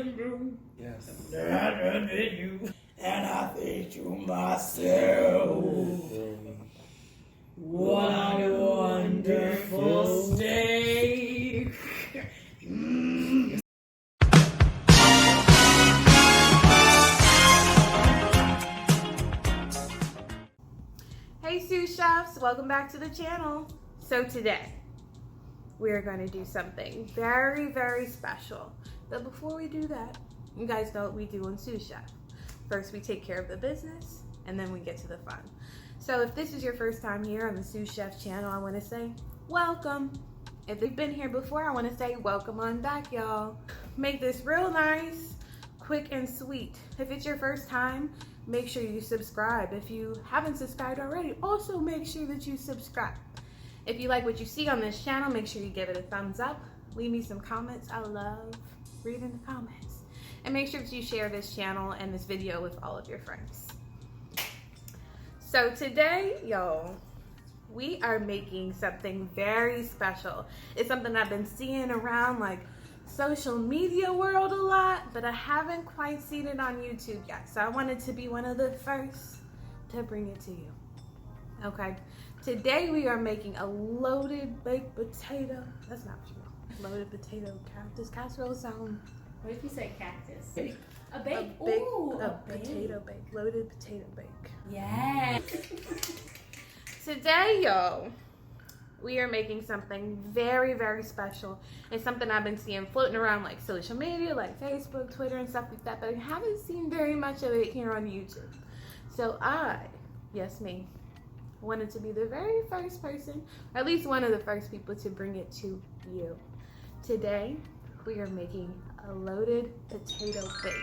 Yes. And I think to myself, what a wonderful steak. Hey sous chefs, welcome back to the channel. So today, we are going to do something very, very special. But before we do that, you guys know what we do on Sous Chef. First, we take care of the business, and then we get to the fun. So if this is your first time here on the Sous Chef channel, I want to say welcome. If you've been here before, I want to say welcome on back, y'all. Make this real nice, quick, and sweet. If it's your first time, make sure you subscribe. If you haven't subscribed already, also make sure that you subscribe. If you like what you see on this channel, make sure you give it a thumbs up. Leave me some comments. I love reading the comments. And make sure that you share this channel and this video with all of your friends. So today, y'all, we are making something very special. It's something I've been seeing around like social media world a lot, but I haven't quite seen it on YouTube yet. So I wanted to be one of the first to bring it to you. Okay, today we are making a loaded baked potato. That's not what you want. Loaded potato cactus casserole sound. What if you say cactus? Bake. A bake? Ooh, a potato bake. Loaded potato bake. Yes. Today, y'all, we are making something very, very special. It's something I've been seeing floating around like social media, like Facebook, Twitter, and stuff like that, but I haven't seen very much of it here on YouTube. So yes me, wanted to be the very first person, or at least one of the first people to bring it to you. Today, we are making a loaded potato bake.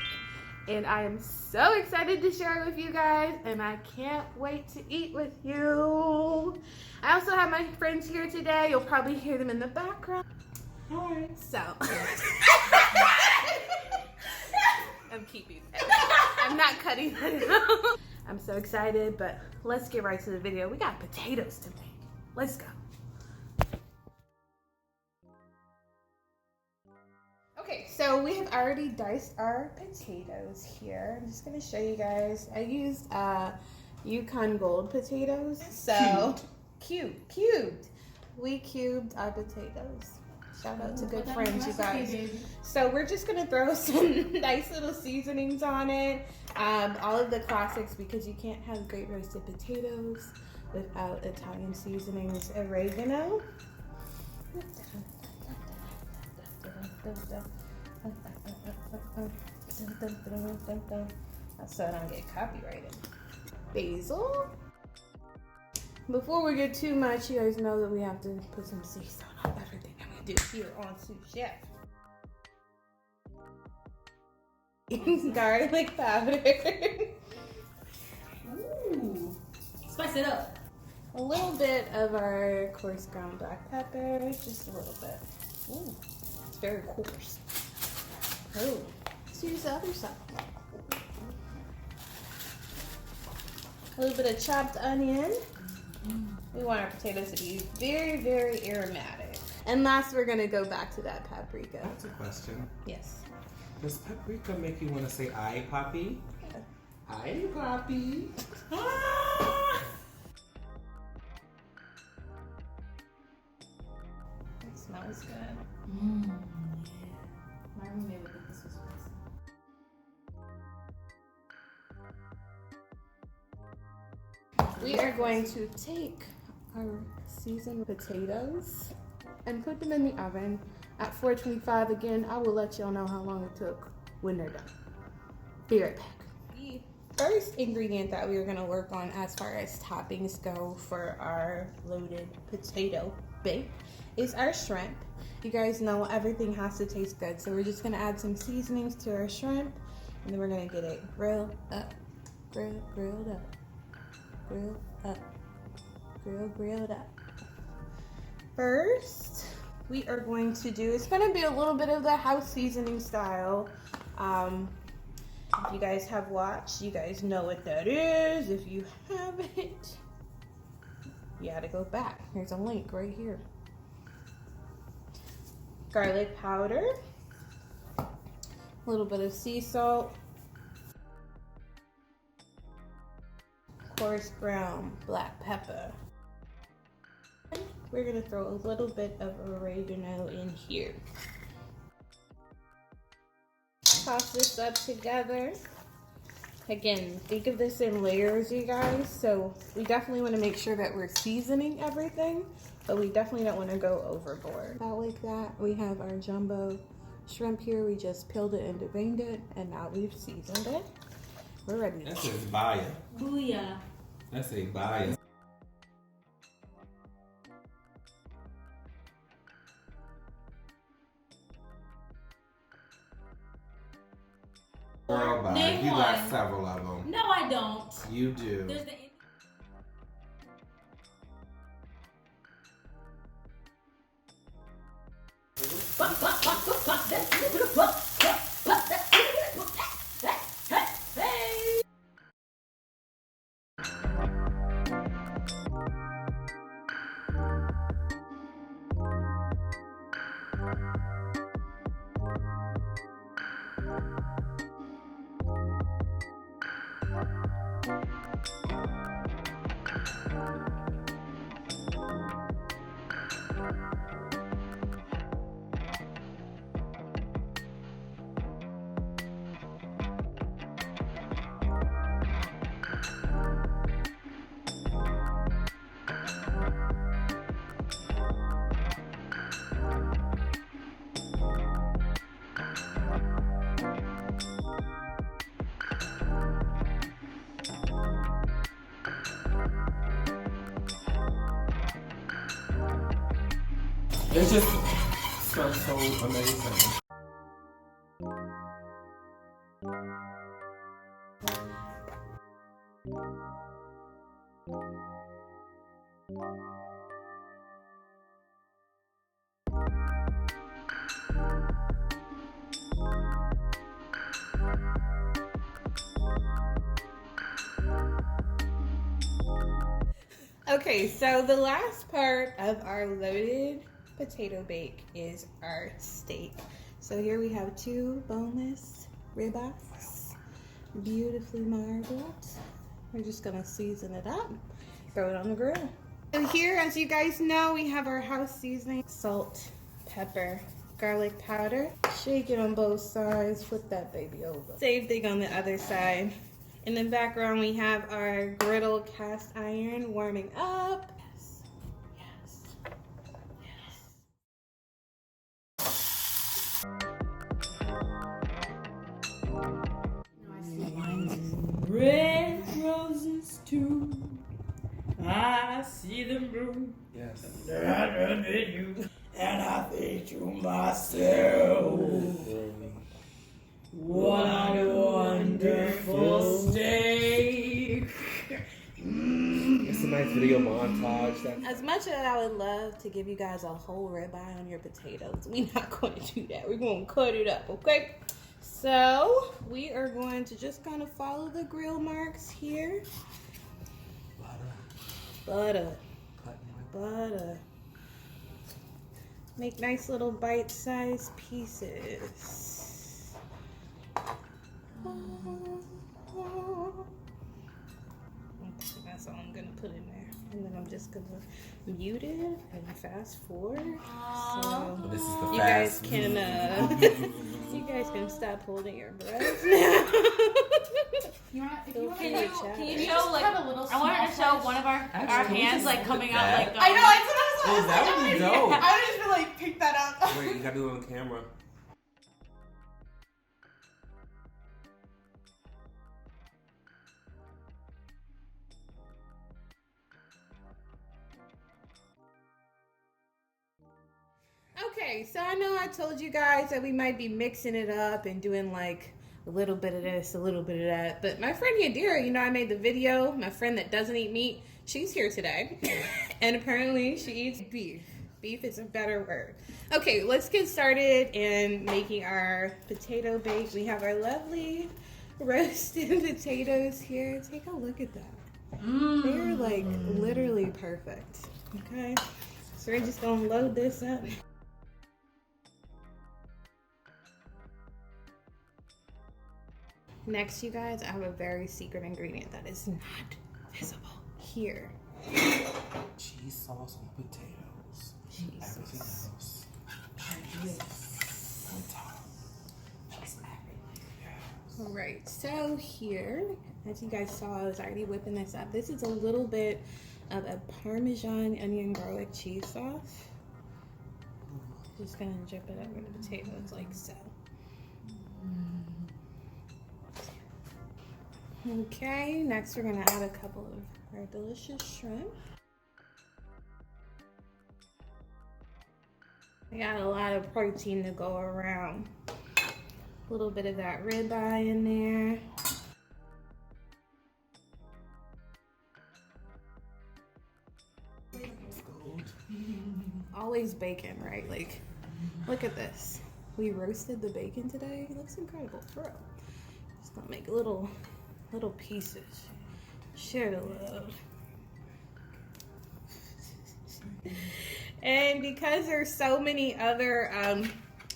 And I am so excited to share it with you guys, and I can't wait to eat with you. I also have my friends here today. You'll probably hear them in the background. Hi. So, I'm keeping it. I'm not cutting it out. I'm so excited, but let's get right to the video. We got potatoes to make. Let's go. Okay, so we have already diced our potatoes here. I'm just gonna show you guys. I used Yukon Gold potatoes. So cubed. We cubed our potatoes. Shout out to good friends, you guys. So we're just gonna throw some nice little seasonings on it. All of the classics, because you can't have great roasted potatoes without Italian seasonings. Oregano. So I don't get copyrighted. Basil. Before we get too much, you guys know that we have to put some sea salt on everything that we do here on Sous Chef. Garlic powder. Ooh. Spice it up. A little bit of our coarse ground black pepper, just a little bit. Ooh, it's very coarse. Oh, let's use the other side. A little bit of chopped onion. We want our potatoes to be very, very aromatic. And last, we're gonna go back to that paprika. That's a question. Yes. Does paprika make you want to say "I, Poppy"? Yeah. "I, Poppy." It smells good. Yeah. My roommate would think this was spicy. We are going to take our seasoned potatoes and put them in the oven at 425. Again, I will let y'all know how long it took when they're done. Be right back. The first ingredient that we are going to work on as far as toppings go for our loaded potato bake is our shrimp. You guys know everything has to taste good, so we're just going to add some seasonings to our shrimp, and then we're going to get it grilled up, grilled up, grilled up. First, we are going to do, it's going to be a little bit of the house seasoning style. If you guys have watched, you guys know what that is. If you haven't, you gotta go back. Here's a link right here. Garlic powder, A little bit of sea salt. Coarse ground black pepper. We're gonna throw a little bit of oregano in here. Toss this up together. Again, think of this in layers, you guys. So we definitely want to make sure that we're seasoning everything, but we definitely don't want to go overboard. About like that, we have our jumbo shrimp here. We just peeled it and deveined it, and now we've seasoned it. We're ready. That says baya. Booyah. That's a baya. Girl, bye. Name You got one. several of them. No, I don't. You do. There's the. It just smells so amazing. Okay, so the last part of our loaded potato bake is our steak. So here we have 2 boneless ribeyes, beautifully marbled. We're just gonna season it up, throw it on the grill. And here, as you guys know, we have our house seasoning: salt, pepper, garlic powder. Shake it on both sides, flip that baby over. Same thing on the other side. In the background, we have our griddle cast iron warming up. Yes, yes, yes. Red roses too. I see them bloom. Yes. And I think to myself, what a wonderful steak. It's a nice video montage. That's As much as I would love to give you guys a whole ribeye on your potatoes, we're not going to do that. We're going to cut it up, okay? So we are going to just kind of follow the grill marks here. Butter. Butter. Make nice little bite-sized pieces. Okay, that's all I'm gonna put in there. And then I'm just gonna mute it and fast forward. So this is the you fast. guys can you guys can stop holding your breath now. You want? If Feel you want free to to do, chat. can you We just show, like, cut a little I wanted to small show one of our Actually, we hands just like look coming at out that. like I know. That's what I was. Oh, that would be dope. I would just be like, pick that up. Wait, you gotta do it on camera. Okay, so I know I told you guys that we might be mixing it up and doing like a little bit of this, a little bit of that. But my friend Yadira, you know, I made the video. My friend that doesn't eat meat, she's here today. And apparently she eats beef. Beef is a better word. Okay, let's get started in making our potato bake. We have our lovely roasted potatoes here. Take a look at that. They're like literally perfect. Okay, so we're just gonna load this up. Next, you guys, I have a very secret ingredient that is not visible here. Cheese sauce on potatoes. Cheese Everything sauce. else on top. All right, so here, as you guys saw, I was already whipping this up. This is a little bit of a Parmesan onion garlic cheese sauce. Just gonna drip it over the potatoes like so. Okay, next we're gonna add a couple of our delicious shrimp. I got a lot of protein to go around. A little bit of that ribeye in there. Always bacon, right? Like, look at this. We roasted the bacon today. It looks incredible, for real. Just gonna make little pieces. Share the love. And because there's so many other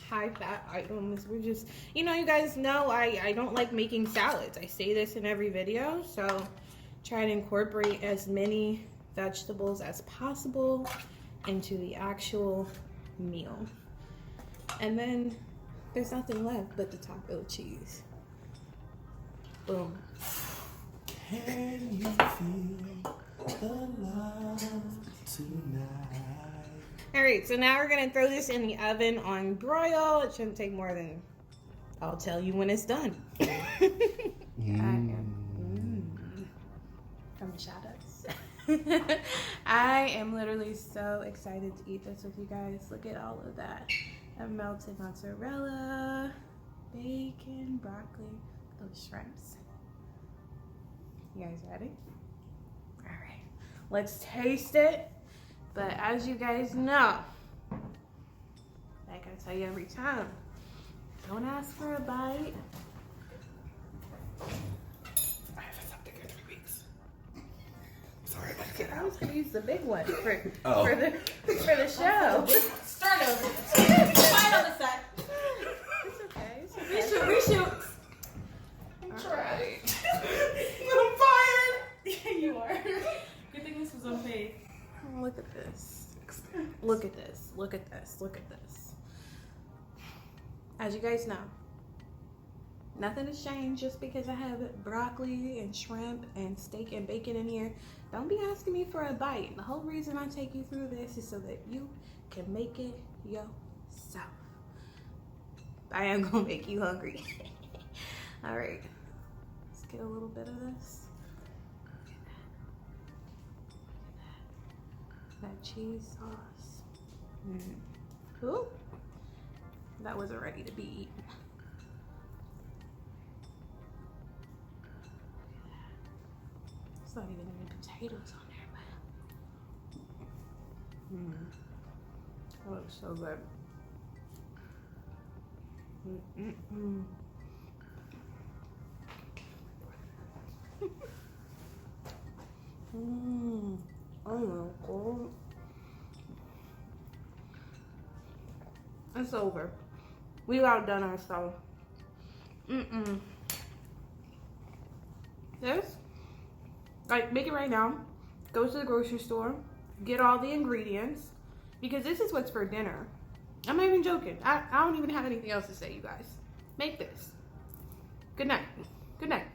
high fat items, we're just, you know, you guys know I don't like making salads. I say this in every video, so try to incorporate as many vegetables as possible into the actual meal. And then there's nothing left but the taco cheese. Boom. Can you feel the love tonight? All right, so now we're gonna throw this in the oven on broil. It shouldn't take more than, I'll tell you when it's done. From the shadows. I am literally so excited to eat this with you guys. Look at all of that. I've melted mozzarella, bacon, broccoli, those shrimps. You guys ready? All right, let's taste it. But as you guys know, like I tell you every time, don't ask for a bite. I haven't stopped there 3 weeks. Sorry, I was gonna use the big one for Oh. the show. Start over. Fight on the set. It's okay. It's okay. Reshoot. All right. I'm fired. Yeah, you are. Good thing this was unpaid. Oh, look at this. Look at this. Look at this. Look at this. As you guys know, nothing has changed just because I have broccoli and shrimp and steak and bacon in here. Don't be asking me for a bite. The whole reason I take you through this is so that you can make it yourself. I am gonna make you hungry. All right, let's get a little bit of this. That cheese sauce. Ooh, that wasn't ready to be eaten. It's not even any potatoes on there, but that looks so good. Oh my God. It's over. We've outdone ourselves. This, like, make it right now. Go to the grocery store, get all the ingredients, because this is what's for dinner. I'm not even joking. I don't even have anything else to say, you guys. Make this. Good night. Good night.